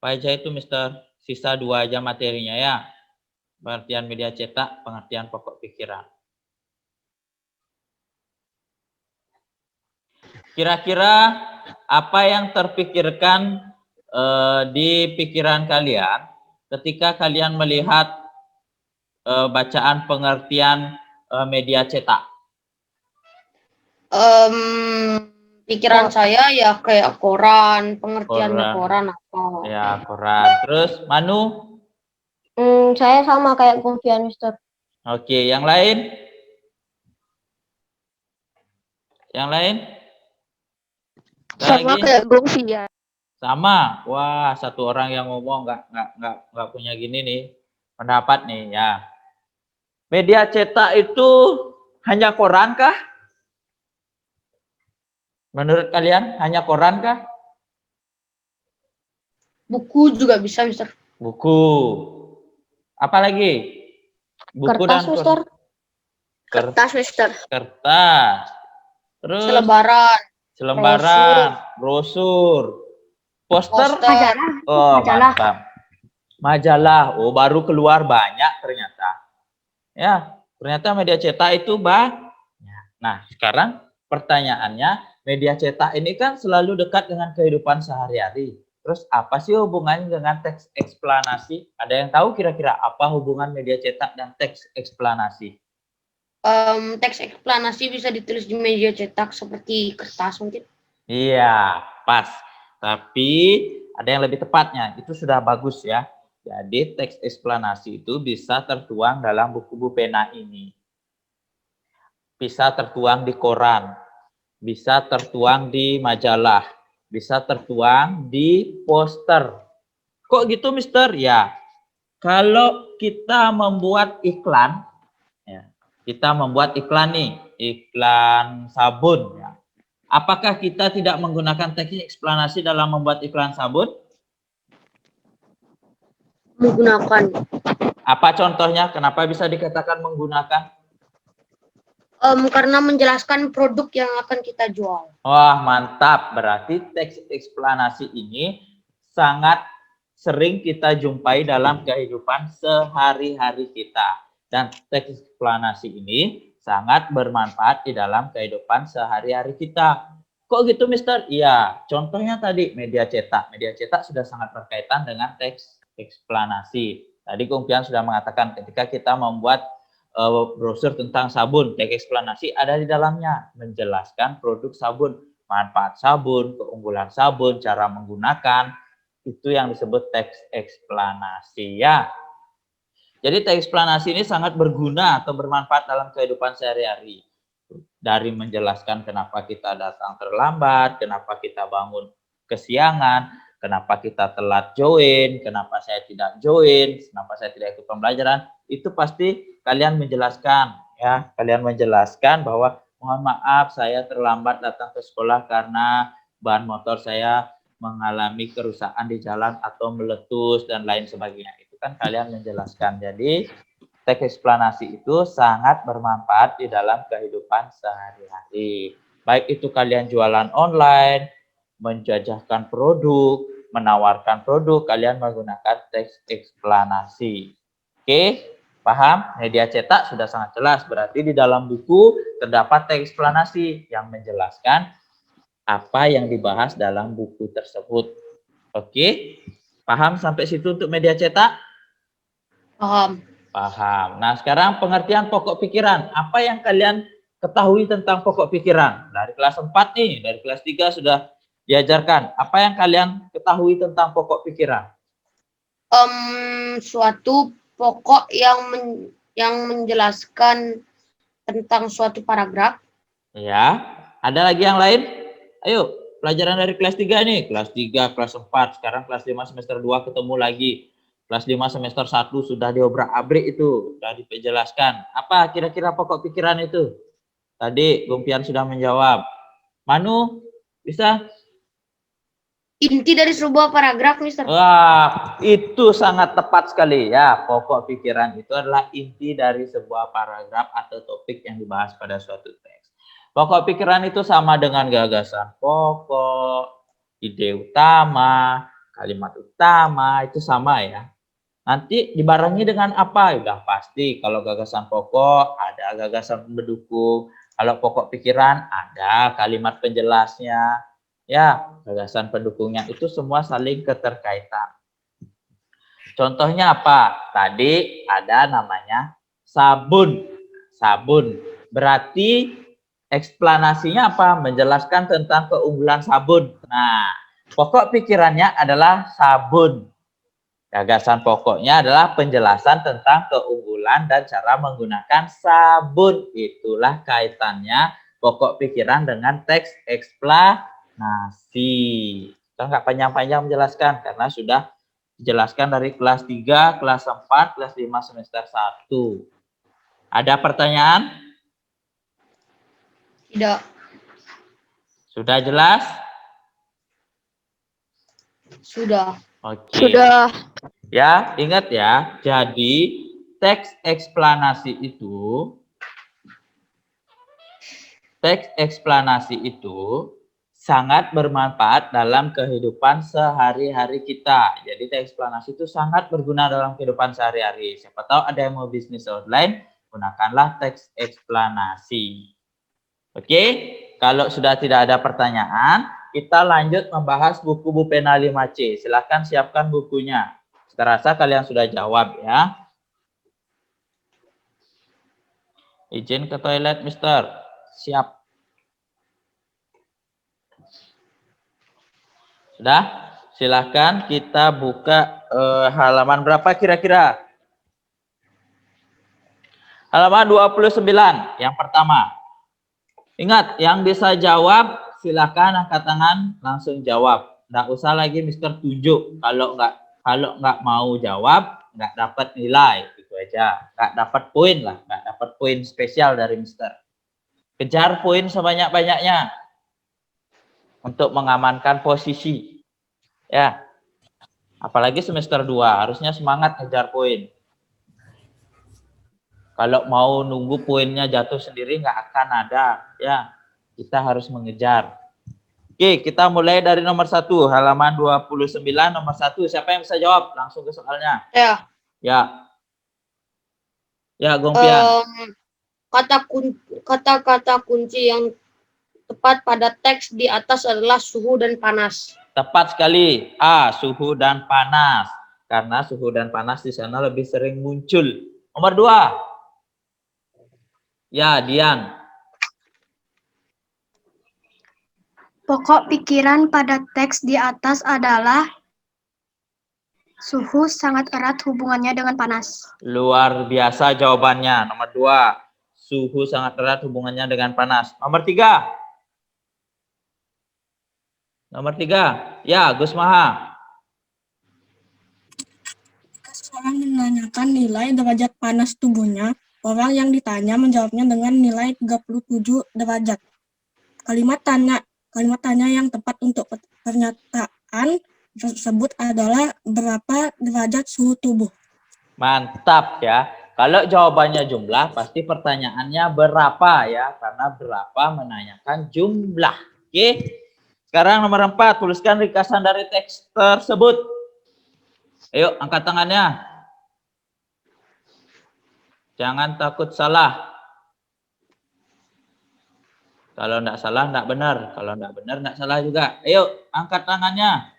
Apa aja itu, Mister? Sisa 2 aja materinya ya. Pengertian media cetak, pengertian pokok pikiran. Kira-kira apa yang terpikirkan di pikiran kalian ketika kalian melihat bacaan pengertian media cetak? Pikiran saya ya kayak koran, pengertiannya koran apa. Ya, koran. Terus, Manu? Saya sama kayak Gunfian, Mister. Oke, yang lain? Yang lain? Sama lagi? kayak Gunfian. Sama. Wah, satu orang yang ngomong nggak punya gini nih pendapat nih ya. Media cetak itu hanya koran kah? Menurut kalian hanya koran kah? Buku juga bisa, Mister. Buku. Apa lagi? Buku kertas, dan Mister. Kertas, Mister. Kertas. Terus Selembaran, brosur, poster, majalah. oh mantap. Majalah, oh baru keluar banyak ternyata. Ya, ternyata media cetak itu banyak. Nah, sekarang pertanyaannya, media cetak ini kan selalu dekat dengan kehidupan sehari-hari. Terus apa sih hubungannya dengan teks eksplanasi? Ada yang tahu kira-kira apa hubungan media cetak dan teks eksplanasi? Teks eksplanasi bisa ditulis di media cetak seperti kertas mungkin. Iya, pas. Tapi ada yang lebih tepatnya, itu sudah bagus ya. Jadi teks eksplanasi itu bisa tertuang dalam buku pena ini. Bisa tertuang di koran, bisa tertuang di majalah, bisa tertuang di poster. Kok gitu, Mister? Ya, kalau kita membuat iklan, ya, kita membuat iklan nih, iklan sabun. Ya. Apakah kita tidak menggunakan teknik eksplanasi dalam membuat iklan sabun? Menggunakan. Apa contohnya? Kenapa bisa dikatakan menggunakan? Karena menjelaskan produk yang akan kita jual. Wah, mantap. Berarti teks eksplanasi ini sangat sering kita jumpai dalam kehidupan sehari-hari kita. Dan teks eksplanasi ini sangat bermanfaat di dalam kehidupan sehari-hari kita. Kok gitu, Mister? Iya, contohnya tadi media cetak. Media cetak sudah sangat berkaitan dengan teks eksplanasi. Tadi Kung Pian sudah mengatakan ketika kita membuat brosur tentang sabun, teks eksplanasi ada di dalamnya, menjelaskan produk sabun, manfaat sabun, keunggulan sabun, cara menggunakan, itu yang disebut teks eksplanasi ya. Jadi teks eksplanasi ini sangat berguna atau bermanfaat dalam kehidupan sehari-hari. Dari menjelaskan kenapa kita datang terlambat, kenapa kita bangun kesiangan, kenapa kita telat join, kenapa saya tidak join, kenapa saya tidak ikut pembelajaran, itu pasti kalian menjelaskan ya, kalian menjelaskan bahwa mohon maaf saya terlambat datang ke sekolah karena bahan motor saya mengalami kerusakan di jalan atau meletus dan lain sebagainya. Itu kan kalian menjelaskan. Jadi teks eksplanasi itu sangat bermanfaat di dalam kehidupan sehari-hari. Baik itu kalian jualan online, menjajahkan produk, menawarkan produk, kalian menggunakan teks eksplanasi. Oke, paham? Media cetak sudah sangat jelas. Berarti di dalam buku terdapat teks eksplanasi yang menjelaskan apa yang dibahas dalam buku tersebut. Oke, paham sampai situ untuk media cetak? Paham. Paham. Nah, sekarang pengertian pokok pikiran. Apa yang kalian ketahui tentang pokok pikiran? Dari kelas 4 nih, dari kelas 3 sudah diajarkan. Apa yang kalian ketahui tentang pokok pikiran? Suatu pokok yang menjelaskan tentang suatu paragraf. Ya, ada lagi yang lain? Ayo, pelajaran dari kelas 3 nih. Kelas 3, kelas 4, sekarang kelas 5 semester 2 ketemu lagi. Kelas 5 semester 1 sudah diobrak-abrik itu, sudah dijelaskan. Apa kira-kira pokok pikiran itu? Tadi Gumpian sudah menjawab. Manu, bisa? Inti dari sebuah paragraf, Mister. Wah, itu sangat tepat sekali ya. Pokok pikiran itu adalah inti dari sebuah paragraf atau topik yang dibahas pada suatu teks. Pokok pikiran itu sama dengan gagasan pokok, ide utama, kalimat utama itu sama ya. Nanti dibarengi dengan apa? Udah pasti. Kalau gagasan pokok ada gagasan pendukung. Kalau pokok pikiran ada kalimat penjelasnya. Ya, gagasan pendukungnya itu semua saling keterkaitan. Contohnya apa? Tadi ada namanya sabun. Sabun. Berarti eksplanasinya apa? Menjelaskan tentang keunggulan sabun. Nah, pokok pikirannya adalah sabun. Gagasan pokoknya adalah penjelasan tentang keunggulan dan cara menggunakan sabun. Itulah kaitannya pokok pikiran dengan teks eksplanasi. Kita nggak panjang-panjang menjelaskan karena sudah dijelaskan dari kelas 3, kelas 4, kelas 5 semester 1. Ada pertanyaan? Tidak. Sudah jelas? Sudah. Oke. Sudah. Ya, ingat ya. Jadi, teks eksplanasi itu sangat bermanfaat dalam kehidupan sehari-hari kita. Jadi, teks eksplanasi itu sangat berguna dalam kehidupan sehari-hari. Siapa tahu ada yang mau bisnis online, gunakanlah teks eksplanasi. Oke, kalau sudah tidak ada pertanyaan, kita lanjut membahas buku Bu Pena 5C. Silahkan siapkan bukunya. Saya rasa kalian sudah jawab ya. Izin ke toilet, Mister. Siap. Sudah? Silahkan kita buka halaman berapa kira-kira? Halaman 29, yang pertama. Ingat, yang bisa jawab, silahkan angkat tangan, langsung jawab. Nggak usah lagi Mister tunjuk. Kalau nggak mau jawab, nggak dapat nilai. Itu aja. Nggak dapat poin lah. Nggak dapat poin spesial dari Mister. Kejar poin sebanyak-banyaknya untuk mengamankan posisi. Ya. Apalagi semester 2, harusnya semangat ngejar poin. Kalau mau nunggu poinnya jatuh sendiri nggak akan ada. Ya, kita harus mengejar. Oke, kita mulai dari nomor 1, halaman 29, nomor 1. Siapa yang bisa jawab? Langsung ke soalnya. Ya. Ya. Ya, Gongpian. Kata-kata kunci yang tepat pada teks di atas adalah suhu dan panas. Tepat sekali. A, suhu dan panas. Karena suhu dan panas di sana lebih sering muncul. Nomor 2. Ya, Dian. Pokok pikiran pada teks di atas adalah suhu sangat erat hubungannya dengan panas. Luar biasa jawabannya. Nomor 2. Suhu sangat erat hubungannya dengan panas. Nomor 3. Nomor 3. Ya, Gus Maha. Seorang menanyakan nilai derajat panas tubuhnya. Orang yang ditanya menjawabnya dengan nilai 37 derajat. Kalimat tanya yang tepat untuk pernyataan tersebut adalah berapa derajat suhu tubuh. Mantap ya. Kalau jawabannya jumlah, pasti pertanyaannya berapa ya. Karena berapa menanyakan jumlah. Oke. Sekarang nomor 4, tuliskan ringkasan dari teks tersebut. Ayo, angkat tangannya. Jangan takut salah. Kalau enggak salah, enggak benar. Kalau enggak benar, enggak salah juga. Ayo, angkat tangannya.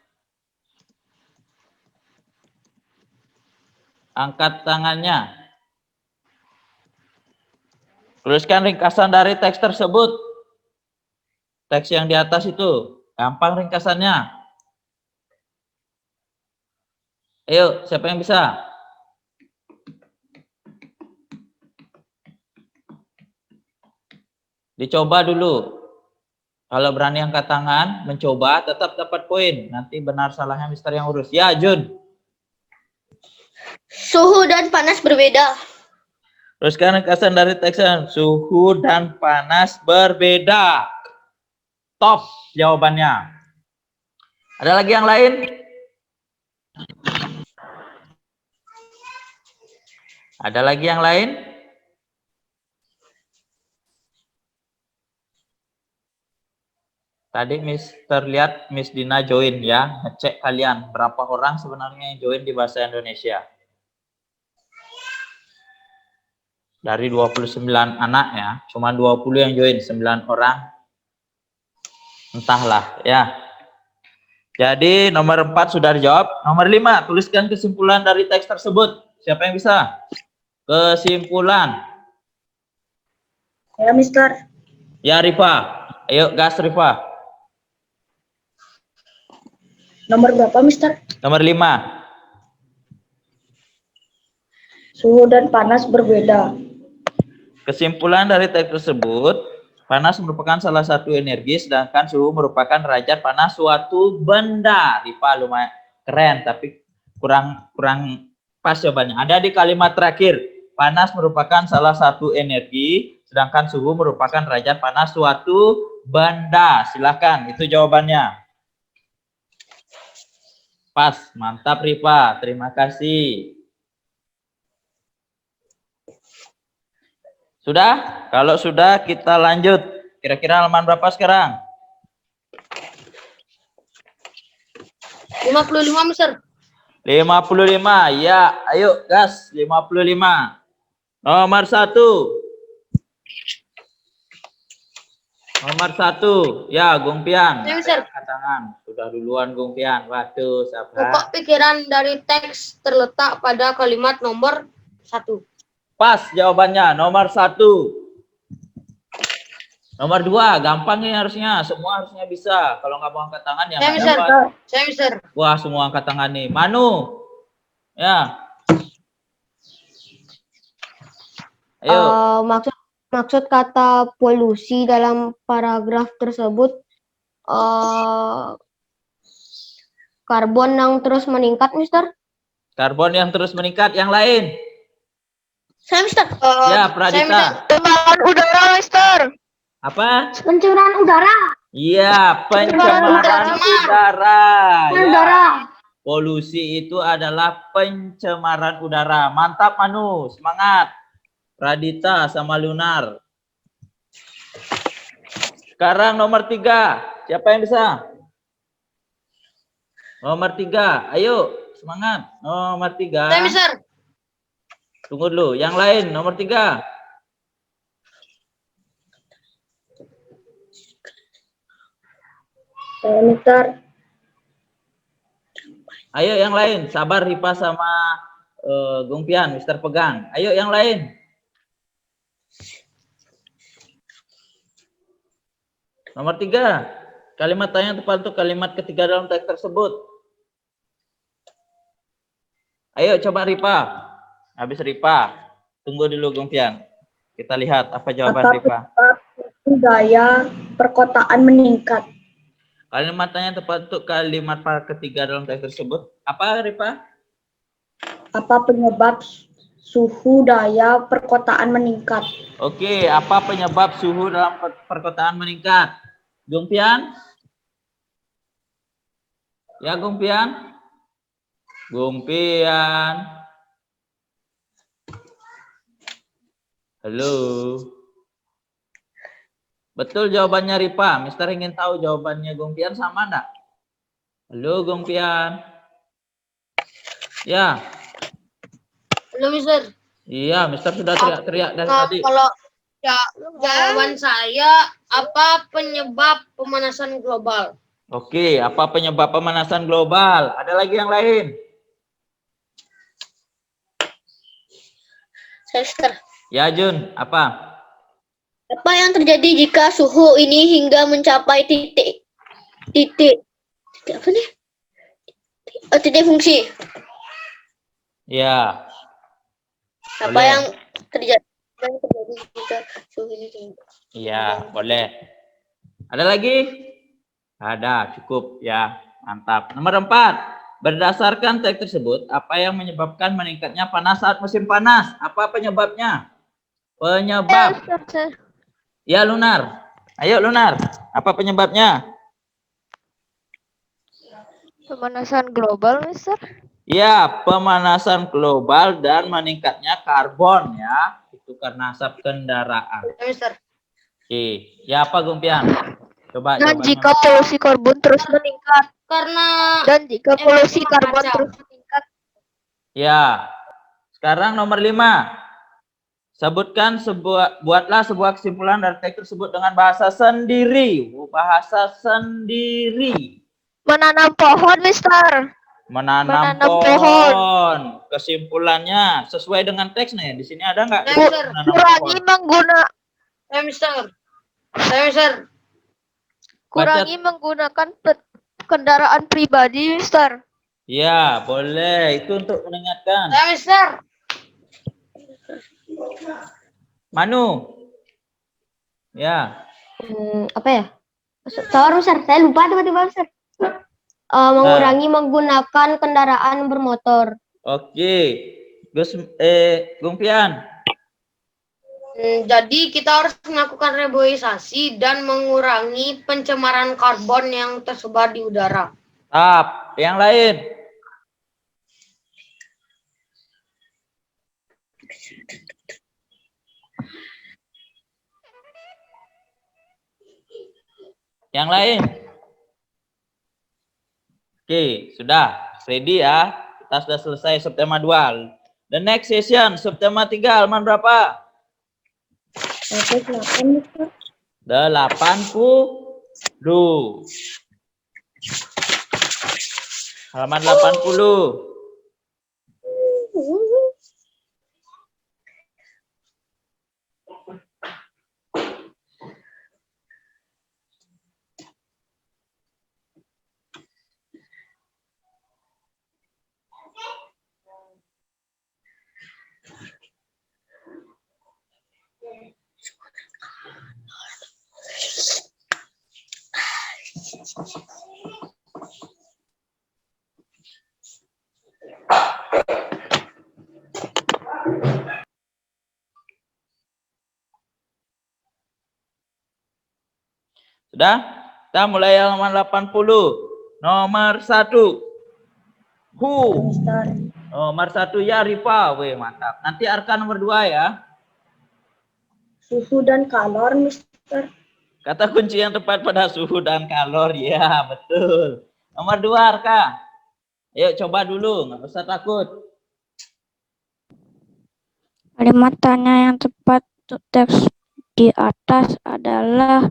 Angkat tangannya. Tuliskan ringkasan dari teks tersebut. Teks yang di atas itu. Gampang ringkasannya. Ayo, siapa yang bisa? Dicoba dulu. Kalau berani angkat tangan, mencoba, tetap dapat poin. Nanti benar salahnya Mister yang urus. Ya, Jun. Suhu dan panas berbeda. Terus sekarang ringkasan dari teksnya. Suhu dan panas berbeda. Top jawabannya. Ada lagi yang lain? Ada lagi yang lain? Tadi terlihat Miss Dina join ya. Ngecek kalian berapa orang sebenarnya yang join di bahasa Indonesia. Dari 29 anak ya, cuma 20 yang join, 9 orang. Entahlah ya. Jadi nomor 4 sudah dijawab. Nomor 5, tuliskan kesimpulan dari teks tersebut. Siapa yang bisa? Kesimpulan. Ya, Mister. Ya, Rifa. Ayo, gas Rifa. Nomor berapa, Mister? Nomor 5. Suhu dan panas berbeda. Kesimpulan dari teks tersebut, panas merupakan salah satu energi, sedangkan suhu merupakan derajat panas suatu benda. Rifa lumayan keren, tapi kurang pas jawabannya. Ada di kalimat terakhir, panas merupakan salah satu energi, sedangkan suhu merupakan derajat panas suatu benda. Silakan, itu jawabannya. Pas, mantap Rifa, terima kasih. Sudah? Kalau sudah kita lanjut. Kira-kira halaman berapa sekarang? 55, Mister. 55. Ya, ayo gas 55. Nomor 1. Nomor 1. Ya, Gung Pian. Ya, Mister. Angkat tangan. Sudah duluan Gung Pian. Waduh, sabar. Pokok pikiran dari teks terletak pada kalimat nomor 1. Pas jawabannya. Nomor 1. Nomor 2. Gampang ini harusnya. Semua harusnya bisa. Kalau nggak mau angkat tangan ya Saya, nggak Mister. dapat. Saya, Mister. Wah, semua angkat tangan nih. Manu. Ya. Ayo. Maksud kata polusi dalam paragraf tersebut karbon yang terus meningkat, Mister. Karbon yang terus meningkat. Yang lain. Saya, Mister. Ya, Pradita. Pencemaran udara, Mister. Apa? Pencemaran udara. Iya, pencemaran udara. Ya. Udara. Polusi itu adalah pencemaran udara. Mantap, Manu. Semangat. Pradita sama Lunar. Sekarang nomor 3. Siapa yang bisa? Nomor 3. Ayo, semangat. Nomor 3. Saya, Mister. Tunggu dulu. Yang lain, nomor 3. Saya, Mister. Ayo yang lain. Sabar Ripa sama Gung Pian, Mister pegang. Ayo yang lain. Nomor 3. Kalimat tanya tepat untuk kalimat ketiga dalam teks tersebut. Ayo coba Ripa. Habis Ripa. Tunggu dulu Gung Pian. Kita lihat apa jawaban Ripa. Gaya perkotaan meningkat. Kalimat tanya tepat untuk kalimat ketiga dalam teks tersebut. Apa Ripa? Apa penyebab suhu daya perkotaan meningkat? Oke, apa penyebab suhu dalam perkotaan meningkat? Gung Pian? Ya, Gung Pian? Gung Pian? Halo? Betul jawabannya Ripa. Mister ingin tahu jawabannya Gung Pian sama enggak? Halo, Gung Pian? Ya. Halo, Mister. Iya, Mister sudah teriak-teriak dari tadi. Kalau jawaban saya, apa penyebab pemanasan global? Oke, apa penyebab pemanasan global? Ada lagi yang lain? Saya, Mister. Ya, Jun, apa? Apa yang terjadi jika suhu ini hingga mencapai titik apa nih? Titik fungsi. Ya. Apa Boleh. yang terjadi jika suhu ini tinggi? Iya, boleh. Ada lagi? Ada, cukup ya. Mantap. Nomor 4. Berdasarkan teks tersebut, apa yang menyebabkan meningkatnya panas saat musim panas? Apa penyebabnya? Penyebab. Ya, Lunar. Ayo, Lunar. Apa penyebabnya? Pemanasan global, Mister. Ya, pemanasan global dan meningkatnya karbon ya. Itu karena asap kendaraan. Ya, Mister. Oke. Ya, apa Gumpian? Coba Dan jawabannya. jika polusi karbon terus meningkat. Karena Dan jika polusi emisi karbon kaca. terus meningkat. Ya. Sekarang nomor 5. Sebutkan buatlah sebuah kesimpulan dari teks tersebut dengan bahasa sendiri. Bahasa sendiri. Menanam pohon, Mister. Menanam Menanam pohon. Kesimpulannya sesuai dengan teks nih. Di sini ada nggak? Ku- Menanam Kurangi pohon. Mister. Kurangi menggunakan kendaraan pribadi, Mister. Ya, boleh. Itu untuk mengingatkan. Mister. Manu. Ya. Apa ya? Sorry, Mister. Saya lupa tiba-tiba, Mister. Mengurangi menggunakan kendaraan bermotor. Oke. Gung Pian. Jadi kita harus melakukan reboisasi dan mengurangi pencemaran karbon yang tersebar di udara. Tap. Yang lain. Yang lain. Oke, sudah. Ready ya. Kita sudah selesai subtema 2. The next session, subtema 3, halaman berapa? 80. Halaman 80. Sudah? Kita mulai halaman 80. Nomor 1. Who? Nomor 1 ya Rifa. Wih, mantap. Nanti Arka nomor 2 ya. Suhu dan kalor, Mister. Kata kunci yang tepat pada suhu dan kalor. Ya, betul. Nomor 2 Arka. Ayo coba dulu, nggak usah takut. Kalimat tanya yang tepat untuk teks di atas adalah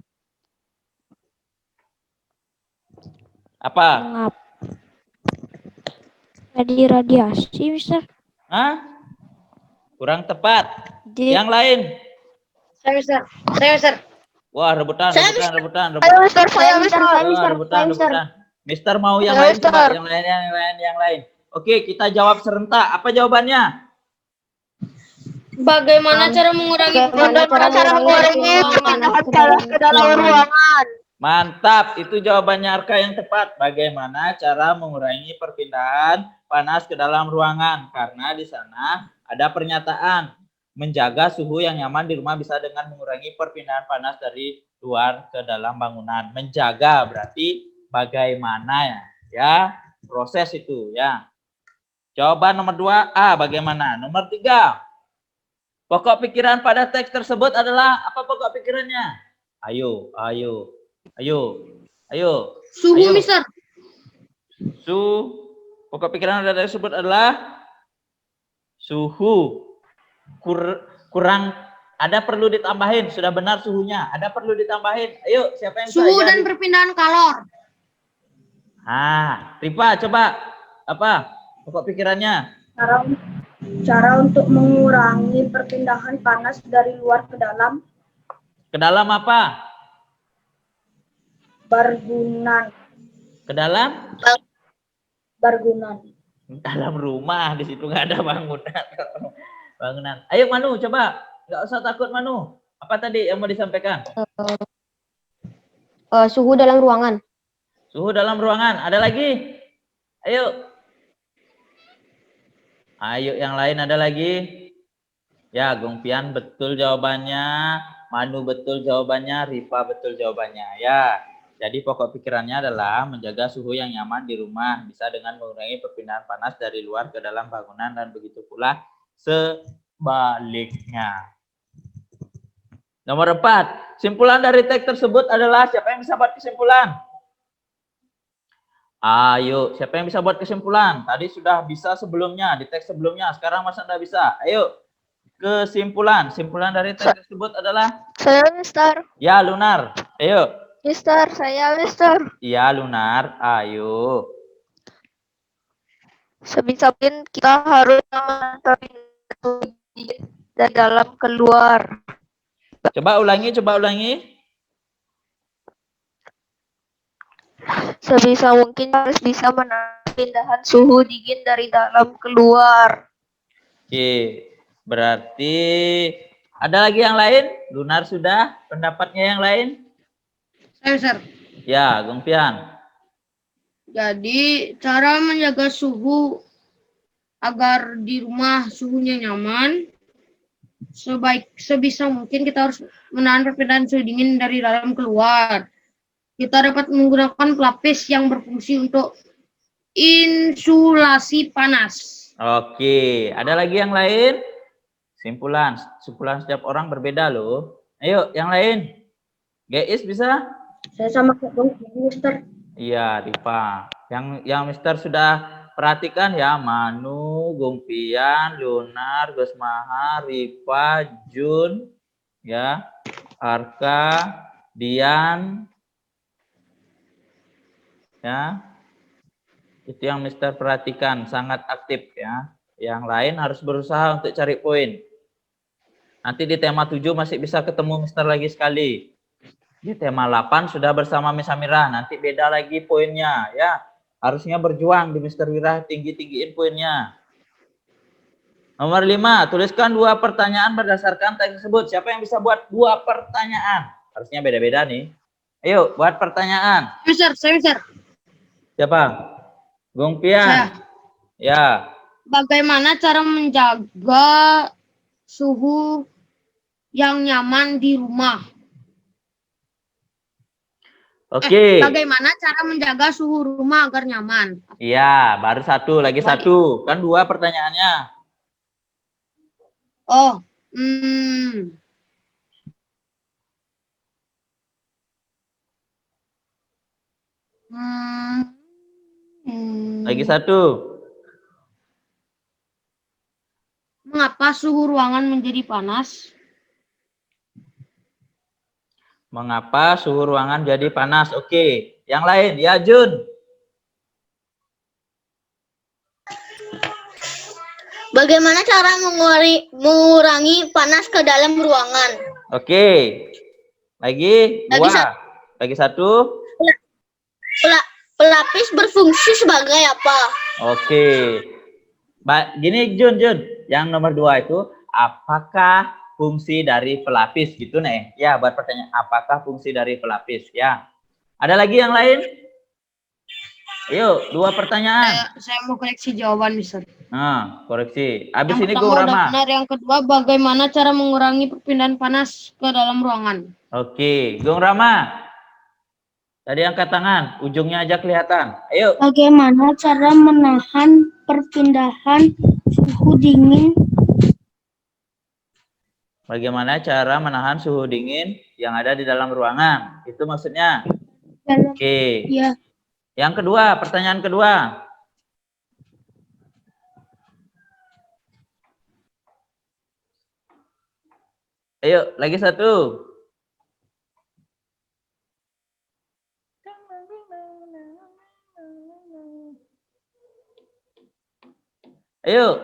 Apa? mengapa jadi radiasi, Mister? Hah? Kurang tepat. Di Yang lain? Saya Mister. Wah, rebutan. Ayo, Mister. Saya, Mister. Rebutan. Mister mau yang lain coba, yang lain. Oke, kita jawab serentak. Apa jawabannya? Bagaimana cara mengurangi perpindahan panas ke dalam ruangan? Mantap, itu jawabannya Arka yang tepat. Bagaimana cara mengurangi perpindahan panas ke dalam ruangan? Karena di sana ada pernyataan menjaga suhu yang nyaman di rumah bisa dengan mengurangi perpindahan panas dari luar ke dalam bangunan. Menjaga berarti bagaimana ya proses itu ya. Jawaban nomor 2A bagaimana? Nomor 3. Pokok pikiran pada teks tersebut adalah apa pokok pikirannya? Ayo. Suhu, Ayo. Mister. Pokok pikiran pada teks tersebut adalah suhu. Kurang ada perlu ditambahin, sudah benar suhunya. Ada perlu ditambahin. Ayo, siapa yang Suhu dan perpindahan kalor. Rifa coba apa? Pokok pikirannya. Cara untuk mengurangi perpindahan panas dari luar ke dalam. Ke dalam apa? Bangunan. Ke dalam? Bangunan. Dalam rumah, di situ nggak ada bangunan. Ayo Manu, coba. Nggak usah takut Manu. Apa tadi yang mau disampaikan? Suhu dalam ruangan. Suhu dalam ruangan. Ada lagi? Ayo yang lain ada lagi? Ya, Gung Pian betul jawabannya. Manu betul jawabannya. Rifa betul jawabannya. Ya. Jadi pokok pikirannya adalah menjaga suhu yang nyaman di rumah bisa dengan mengurangi perpindahan panas dari luar ke dalam bangunan dan begitu pula sebaliknya. Nomor 4. Simpulan dari teks tersebut adalah, siapa yang bisa buat kesimpulan? Ayo, siapa yang bisa buat kesimpulan? Tadi sudah bisa sebelumnya, di teks sebelumnya. Sekarang masa tidak bisa? Ayo, kesimpulan. Simpulan dari teks tersebut adalah? Saya, Mister. Ya, Lunar. Ayo. Mister, saya, Mister. Ya, Lunar. Ayo. Sebisa mungkin kita harus mengantarkan dari dalam keluar. Coba ulangi, coba ulangi. Sebisa mungkin harus bisa menahan pindahan suhu dingin dari dalam keluar. Oke, berarti ada lagi yang lain? Lunar sudah, pendapatnya yang lain? Saya, Mister. Ya, Gongpian. Jadi cara menjaga suhu agar di rumah suhunya nyaman, sebisa mungkin kita harus menahan perpindahan suhu dingin dari dalam keluar. Kita dapat menggunakan pelapis yang berfungsi untuk insulasi panas. Oke, ada lagi yang lain? Simpulan setiap orang berbeda loh. Ayo, yang lain. Geis bisa? Saya sama Kak Mister. Iya, Rifa. Yang Mister sudah perhatikan ya, Manu, Gongpian, Lunar, Gusmaha, Rifa, Jun, ya, Arka, Dian, ya. Itu yang Mister perhatikan, sangat aktif ya. Yang lain harus berusaha untuk cari poin. Nanti di tema 7 masih bisa ketemu Mister lagi sekali. Di tema 8 sudah bersama Miss Amira, nanti beda lagi poinnya ya. Harusnya berjuang di Mister Wira, tinggi-tinggiin poinnya. Nomor 5, tuliskan 2 pertanyaan berdasarkan teks tersebut. Siapa yang bisa buat 2 pertanyaan? Harusnya beda-beda nih. Ayo, buat pertanyaan. Saya, Mister. Siapa? Gongpian. Saya. Ya. Bagaimana cara menjaga suhu yang nyaman di rumah? Oke. Bagaimana cara menjaga suhu rumah agar nyaman? Iya, baru satu, lagi satu. Kan 2 pertanyaannya. Oh, Lagi satu. Mengapa suhu ruangan menjadi panas? Mengapa suhu ruangan jadi panas? Oke. Yang lain, ya Jun. Bagaimana cara mengurangi panas ke dalam ruangan? Oke. Lagi 2. Lagi 1. Pelapis berfungsi sebagai apa? Oke. Gini Jun. Yang nomor 2 itu, apakah fungsi dari pelapis gitu nih? Ya, buat pertanyaan, apakah fungsi dari pelapis? Ya. Ada lagi yang lain? Ayo, 2 pertanyaan. Saya mau koreksi jawaban, Mister. Nah, koreksi. Habis Yang ini pertama Gung udah Rama. benar, yang kedua bagaimana cara mengurangi perpindahan panas ke dalam ruangan? Oke, Gung Rama. Tadi angkat tangan, ujungnya aja kelihatan. Ayo. Bagaimana cara menahan perpindahan suhu dingin? Bagaimana cara menahan suhu dingin yang ada di dalam ruangan? Itu maksudnya. Oke. Ya. Yang kedua, pertanyaan kedua. Ayo, lagi satu. Ayo.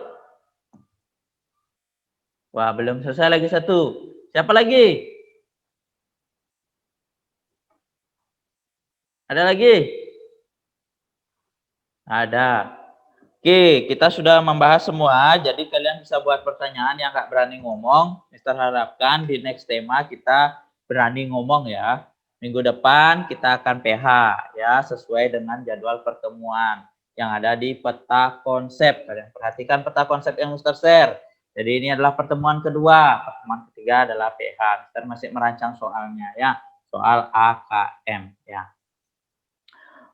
Wah, belum selesai, lagi satu. Siapa lagi? Ada lagi? Ada. Oke, kita sudah membahas semua. Jadi kalian bisa buat pertanyaan yang nggak berani ngomong. Mister harapkan di next tema kita berani ngomong ya. Minggu depan kita akan PH ya, sesuai dengan jadwal pertemuan yang ada di peta konsep. Kalian perhatikan peta konsep yang Mister share. Jadi ini adalah pertemuan kedua. Pertemuan ketiga adalah PH. Mister masih merancang soalnya ya. Soal AKM ya.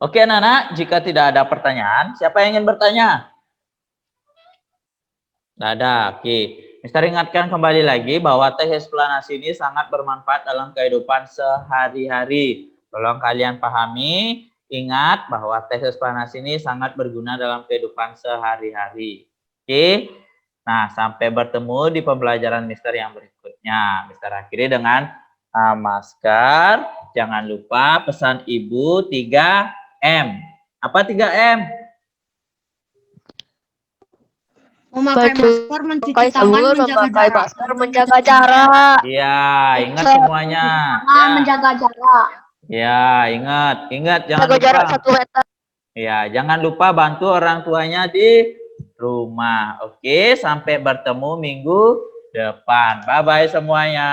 Oke anak-anak, jika tidak ada pertanyaan, siapa yang ingin bertanya? Tidak ada, oke. Mister ingatkan kembali lagi bahwa teks eksplanasi ini sangat bermanfaat dalam kehidupan sehari-hari. Tolong kalian pahami, ingat bahwa teks eksplanasi ini sangat berguna dalam kehidupan sehari-hari. Oke? Nah, sampai bertemu di pembelajaran Mister yang berikutnya. Mister akhiri dengan masker. Jangan lupa pesan Ibu 3M. Apa 3M? Memakai masker, mencuci Pakai tangan, sabun, menjaga memakai jarak. masker, menjaga jarak. Iya, ingat semuanya. Ya, Menjaga jarak. ya, ingat jangan Jaga jarak lupa. 1 meter. Ya, jangan lupa bantu orang tuanya di rumah. Oke, sampai bertemu minggu depan. Bye-bye semuanya.